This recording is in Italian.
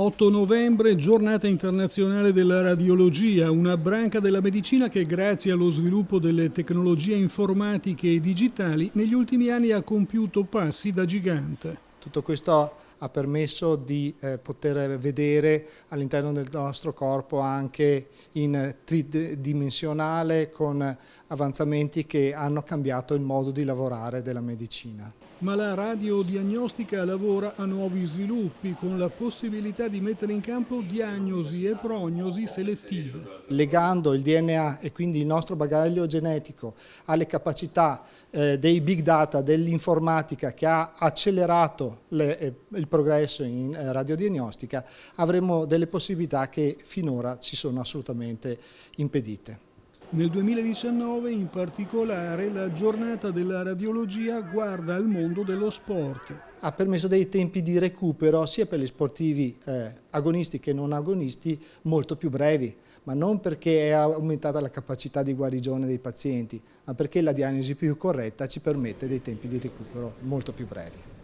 8 novembre, giornata internazionale della radiologia, una branca della medicina che grazie allo sviluppo delle tecnologie informatiche e digitali negli ultimi anni ha compiuto passi da gigante. Tutto questo ha permesso di poter vedere all'interno del nostro corpo anche in tridimensionale con avanzamenti che hanno cambiato il modo di lavorare della medicina. Ma la radiodiagnostica lavora a nuovi sviluppi con la possibilità di mettere in campo diagnosi e prognosi selettive. Legando il DNA e quindi il nostro bagaglio genetico alle capacità dei big data, dell'informatica che ha accelerato il progresso in radiodiagnostica, avremo delle possibilità che finora ci sono assolutamente impedite. Nel 2019 in particolare la giornata della radiologia guarda al mondo dello sport. Ha permesso dei tempi di recupero sia per gli sportivi agonisti che non agonisti molto più brevi, ma non perché è aumentata la capacità di guarigione dei pazienti, ma perché la diagnosi più corretta ci permette dei tempi di recupero molto più brevi.